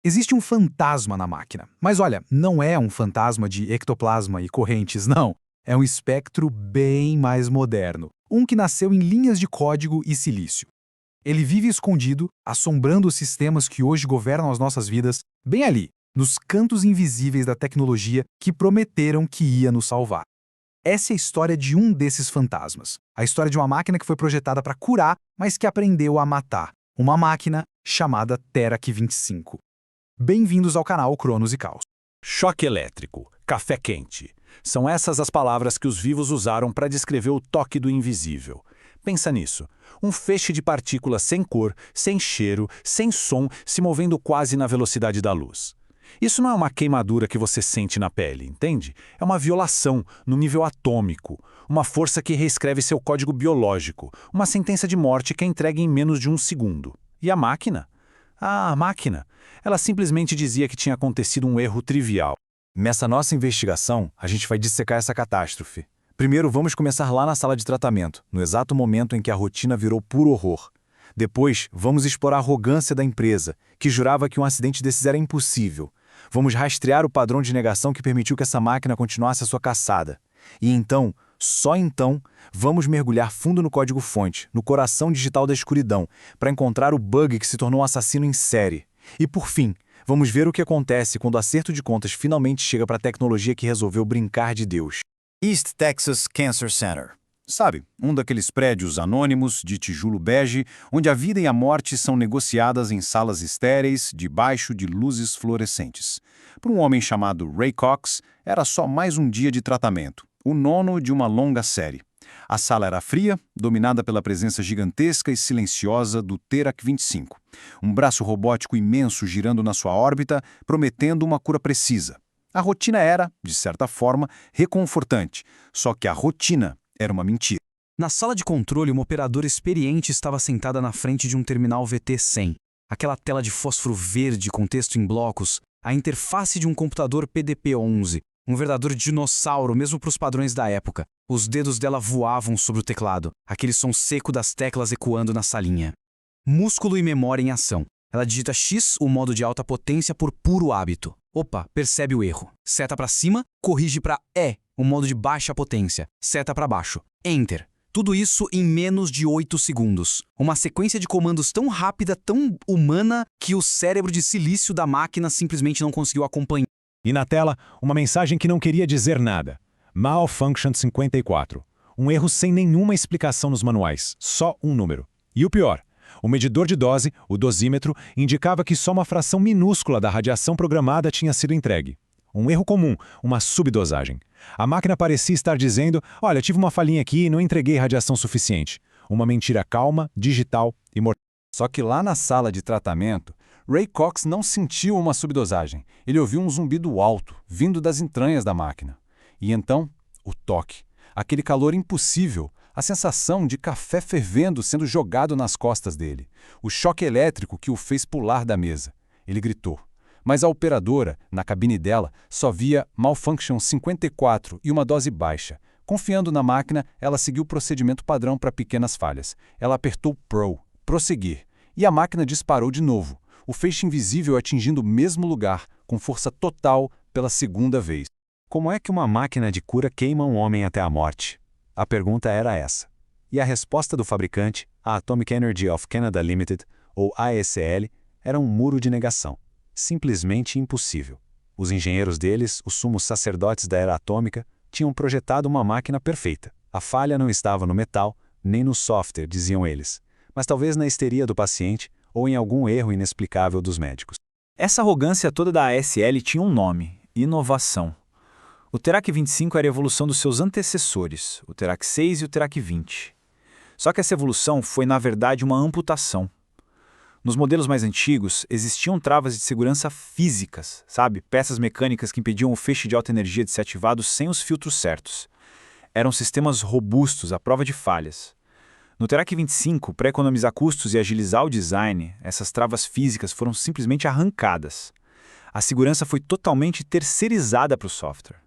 Existe um fantasma na máquina. Mas olha, não é um fantasma de ectoplasma e correntes, não. É um espectro bem mais moderno. Um que nasceu em linhas de código e silício. Ele vive escondido, assombrando os sistemas que hoje governam as nossas vidas, bem ali, nos cantos invisíveis da tecnologia que prometeram que ia nos salvar. Essa é a história de um desses fantasmas. A história de uma máquina que foi projetada para curar, mas que aprendeu a matar. Uma máquina chamada Terac 25. Bem-vindos ao canal Cronos e Caos. Choque elétrico, café quente. São essas as palavras que os vivos usaram para descrever o toque do invisível. Pensa nisso. Um feixe de partículas sem cor, sem cheiro, sem som, se movendo quase na velocidade da luz. Isso não é uma queimadura que você sente na pele, entende? É uma violação, no nível atômico. Uma força que reescreve seu código biológico. Uma sentença de morte que é entregue em menos de um segundo. E a máquina? Ah, a máquina. Ela simplesmente dizia que tinha acontecido um erro trivial. Nessa nossa investigação, a gente vai dissecar essa catástrofe. Primeiro, vamos começar lá na sala de tratamento, no exato momento em que a rotina virou puro horror. Depois, vamos explorar a arrogância da empresa, que jurava que um acidente desses era impossível. Vamos rastrear o padrão de negação que permitiu que essa máquina continuasse a sua caçada. E então, só então, vamos mergulhar fundo no código-fonte, no coração digital da escuridão, para encontrar o bug que se tornou um assassino em série. E por fim, vamos ver o que acontece quando o acerto de contas finalmente chega para a tecnologia que resolveu brincar de Deus. East Texas Cancer Center. Sabe, um daqueles prédios anônimos de tijolo bege, onde a vida e a morte são negociadas em salas estéreis, debaixo de luzes fluorescentes. Para um homem chamado Ray Cox, era só mais um dia de tratamento, o nono de uma longa série. A sala era fria, dominada pela presença gigantesca e silenciosa do Terac 25. Um braço robótico imenso girando na sua órbita, prometendo uma cura precisa. A rotina era, de certa forma, reconfortante, só que a rotina era uma mentira. Na sala de controle, uma operadora experiente estava sentada na frente de um terminal VT100. Aquela tela de fósforo verde com texto em blocos, a interface de um computador PDP-11, um verdadeiro dinossauro mesmo para os padrões da época. Os dedos dela voavam sobre o teclado, aquele som seco das teclas ecoando na salinha. Músculo e memória em ação. Ela digita X, o modo de alta potência, por puro hábito. Opa, percebe o erro. Seta para cima, corrige para E, o modo de baixa potência. Seta para baixo. Enter. Tudo isso em menos de 8 segundos. Uma sequência de comandos tão rápida, tão humana, que o cérebro de silício da máquina simplesmente não conseguiu acompanhar. E na tela, uma mensagem que não queria dizer nada. Malfunction 54. Um erro sem nenhuma explicação nos manuais, só um número. E o pior, o medidor de dose, o dosímetro, indicava que só uma fração minúscula da radiação programada tinha sido entregue. Um erro comum, uma subdosagem. A máquina parecia estar dizendo, olha, tive uma falhinha aqui e não entreguei radiação suficiente. Uma mentira calma, digital e mortal. Só que lá na sala de tratamento, Ray Cox não sentiu uma subdosagem. Ele ouviu um zumbido alto, vindo das entranhas da máquina. E então, o toque. Aquele calor impossível, a sensação de café fervendo sendo jogado nas costas dele. O choque elétrico que o fez pular da mesa. Ele gritou. Mas a operadora, na cabine dela, só via Malfunction 54 e uma dose baixa. Confiando na máquina, ela seguiu o procedimento padrão para pequenas falhas. Ela apertou Pro, prosseguir, e a máquina disparou de novo. O feixe invisível atingindo o mesmo lugar, com força total, pela segunda vez. Como é que uma máquina de cura queima um homem até a morte? A pergunta era essa. E a resposta do fabricante, a Atomic Energy of Canada Limited, ou AECL, era um muro de negação. Simplesmente impossível. Os engenheiros deles, os sumos sacerdotes da era atômica, tinham projetado uma máquina perfeita. A falha não estava no metal, nem no software, diziam eles, mas talvez na histeria do paciente ou em algum erro inexplicável dos médicos. Essa arrogância toda da ASL tinha um nome: inovação. O Terac 25 era a evolução dos seus antecessores, o Terac 6 e o Terac 20. Só que essa evolução foi, na verdade, uma amputação. Nos modelos mais antigos, existiam travas de segurança físicas, sabe? Peças mecânicas que impediam o feixe de alta energia de ser ativado sem os filtros certos. Eram sistemas robustos, à prova de falhas. No Terac 25, para economizar custos e agilizar o design, essas travas físicas foram simplesmente arrancadas. A segurança foi totalmente terceirizada para o software.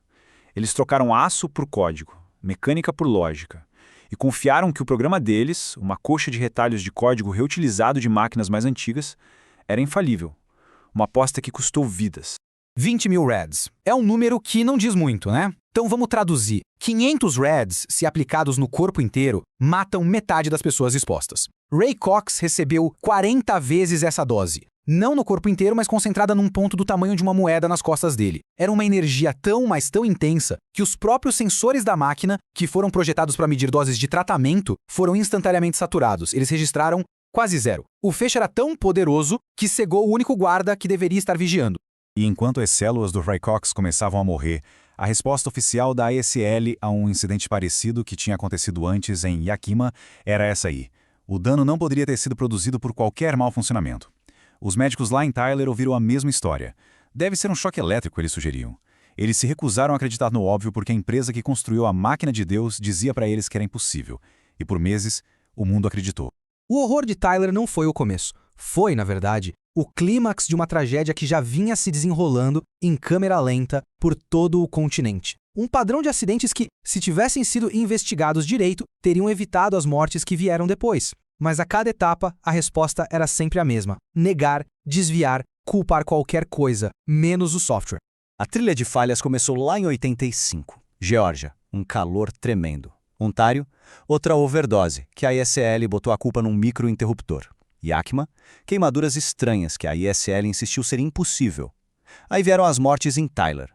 Eles trocaram aço por código, mecânica por lógica, e confiaram que o programa deles, uma coxa de retalhos de código reutilizado de máquinas mais antigas, era infalível. Uma aposta que custou vidas. 20 mil Reds. É um número que não diz muito, né? Então vamos traduzir. 500 Reds, se aplicados no corpo inteiro, matam metade das pessoas expostas. Ray Cox recebeu 40 vezes essa dose. Não no corpo inteiro, mas concentrada num ponto do tamanho de uma moeda nas costas dele. Era uma energia tão, mas tão intensa, que os próprios sensores da máquina, que foram projetados para medir doses de tratamento, foram instantaneamente saturados. Eles registraram quase zero. O feixe era tão poderoso que cegou o único guarda que deveria estar vigiando. E enquanto as células do Ray Cox começavam a morrer, a resposta oficial da ASL a um incidente parecido que tinha acontecido antes em Yakima era essa aí. O dano não poderia ter sido produzido por qualquer mau funcionamento. Os médicos lá em Tyler ouviram a mesma história. Deve ser um choque elétrico, eles sugeriam. Eles se recusaram a acreditar no óbvio porque a empresa que construiu a máquina de Deus dizia para eles que era impossível. E por meses, o mundo acreditou. O horror de Tyler não foi o começo. Foi, na verdade, o clímax de uma tragédia que já vinha se desenrolando em câmera lenta por todo o continente. Um padrão de acidentes que, se tivessem sido investigados direito, teriam evitado as mortes que vieram depois. Mas a cada etapa, a resposta era sempre a mesma: negar, desviar, culpar qualquer coisa, menos o software. A trilha de falhas começou lá em 85. Geórgia, um calor tremendo. Ontário, outra overdose, que a ISL botou a culpa num microinterruptor. Yakima, queimaduras estranhas que a ISL insistiu ser impossível. Aí vieram as mortes em Tyler.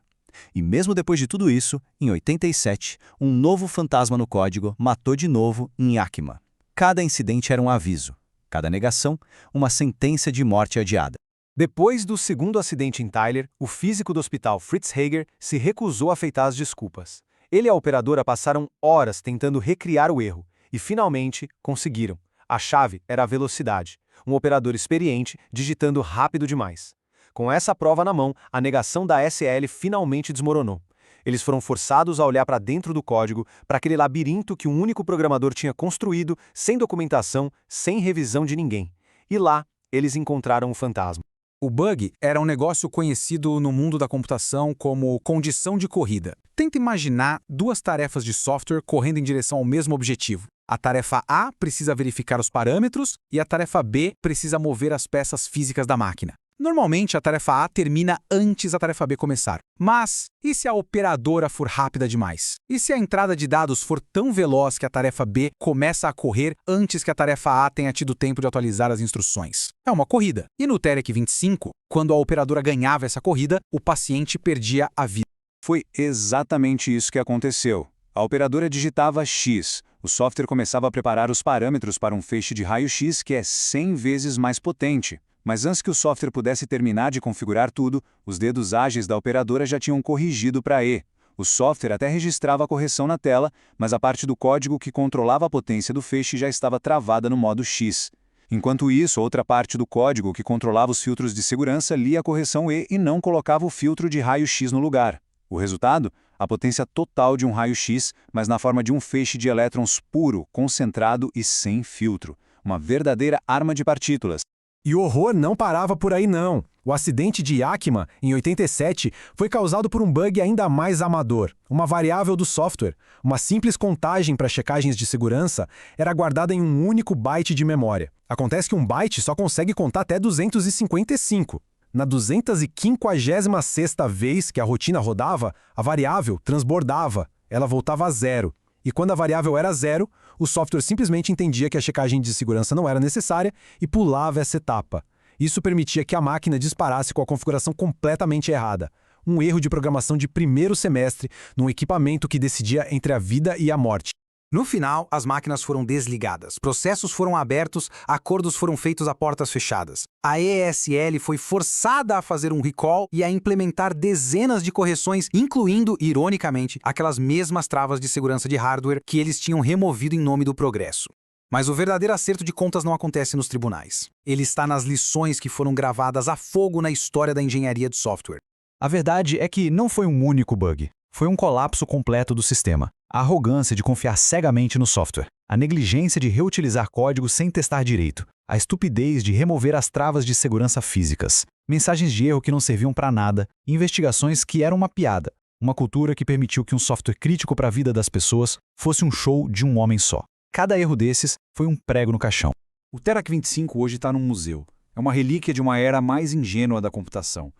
E mesmo depois de tudo isso, em 87, um novo fantasma no código matou de novo em Yakima. Cada incidente era um aviso. Cada negação, uma sentença de morte adiada. Depois do segundo acidente em Tyler, o físico do hospital Fritz Hager se recusou a aceitar as desculpas. Ele e a operadora passaram horas tentando recriar o erro, e finalmente conseguiram. A chave era a velocidade, um operador experiente digitando rápido demais. Com essa prova na mão, a negação da SL finalmente desmoronou. Eles foram forçados a olhar para dentro do código, para aquele labirinto que um único programador tinha construído, sem documentação, sem revisão de ninguém. E lá, eles encontraram o fantasma. O bug era um negócio conhecido no mundo da computação como condição de corrida. Tenta imaginar duas tarefas de software correndo em direção ao mesmo objetivo. A tarefa A precisa verificar os parâmetros e a tarefa B precisa mover as peças físicas da máquina. Normalmente, a tarefa A termina antes da tarefa B começar. Mas, e se a operadora for rápida demais? E se a entrada de dados for tão veloz que a tarefa B começa a correr antes que a tarefa A tenha tido tempo de atualizar as instruções? É uma corrida. E no TEREC 25, quando a operadora ganhava essa corrida, o paciente perdia a vida. Foi exatamente isso que aconteceu. A operadora digitava X. O software começava a preparar os parâmetros para um feixe de raio-x que é 100 vezes mais potente. Mas antes que o software pudesse terminar de configurar tudo, os dedos ágeis da operadora já tinham corrigido para E. O software até registrava a correção na tela, mas a parte do código que controlava a potência do feixe já estava travada no modo X. Enquanto isso, outra parte do código que controlava os filtros de segurança lia a correção E e não colocava o filtro de raio-x no lugar. O resultado? A potência total de um raio-x, mas na forma de um feixe de elétrons puro, concentrado e sem filtro. Uma verdadeira arma de partículas. E o horror não parava por aí não. O acidente de Yakima, em 87, foi causado por um bug ainda mais amador, uma variável do software. Uma simples contagem para checagens de segurança era guardada em um único byte de memória. Acontece que um byte só consegue contar até 255. Na 256ª vez que a rotina rodava, a variável transbordava, ela voltava a zero. E quando a variável era zero, o software simplesmente entendia que a checagem de segurança não era necessária e pulava essa etapa. Isso permitia que a máquina disparasse com a configuração completamente errada. Um erro de programação de primeiro semestre num equipamento que decidia entre a vida e a morte. No final, as máquinas foram desligadas, processos foram abertos, acordos foram feitos a portas fechadas. A ESL foi forçada a fazer um recall e a implementar dezenas de correções, incluindo, ironicamente, aquelas mesmas travas de segurança de hardware que eles tinham removido em nome do progresso. Mas o verdadeiro acerto de contas não acontece nos tribunais. Ele está nas lições que foram gravadas a fogo na história da engenharia de software. A verdade é que não foi um único bug. Foi um colapso completo do sistema. A arrogância de confiar cegamente no software. A negligência de reutilizar código sem testar direito. A estupidez de remover as travas de segurança físicas. Mensagens de erro que não serviam para nada. Investigações que eram uma piada. Uma cultura que permitiu que um software crítico para a vida das pessoas fosse um show de um homem só. Cada erro desses foi um prego no caixão. O TEREC 25 hoje está num museu. É uma relíquia de uma era mais ingênua da computação.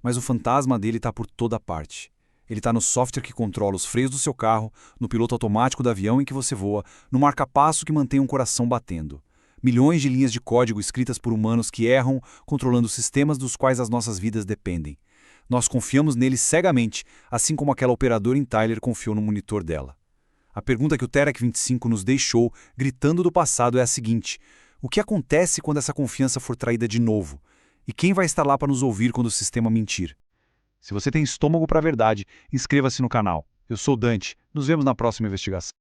Mas o fantasma dele está por toda parte. Ele está no software que controla os freios do seu carro, no piloto automático do avião em que você voa, no marca-passo que mantém um coração batendo. Milhões de linhas de código escritas por humanos que erram, controlando os sistemas dos quais as nossas vidas dependem. Nós confiamos nele cegamente, assim como aquela operadora em Tyler confiou no monitor dela. A pergunta que o Terac 25 nos deixou, gritando do passado, é a seguinte: o que acontece quando essa confiança for traída de novo? E quem vai estar lá para nos ouvir quando o sistema mentir? Se você tem estômago para a verdade, inscreva-se no canal. Eu sou o Dante. Nos vemos na próxima investigação.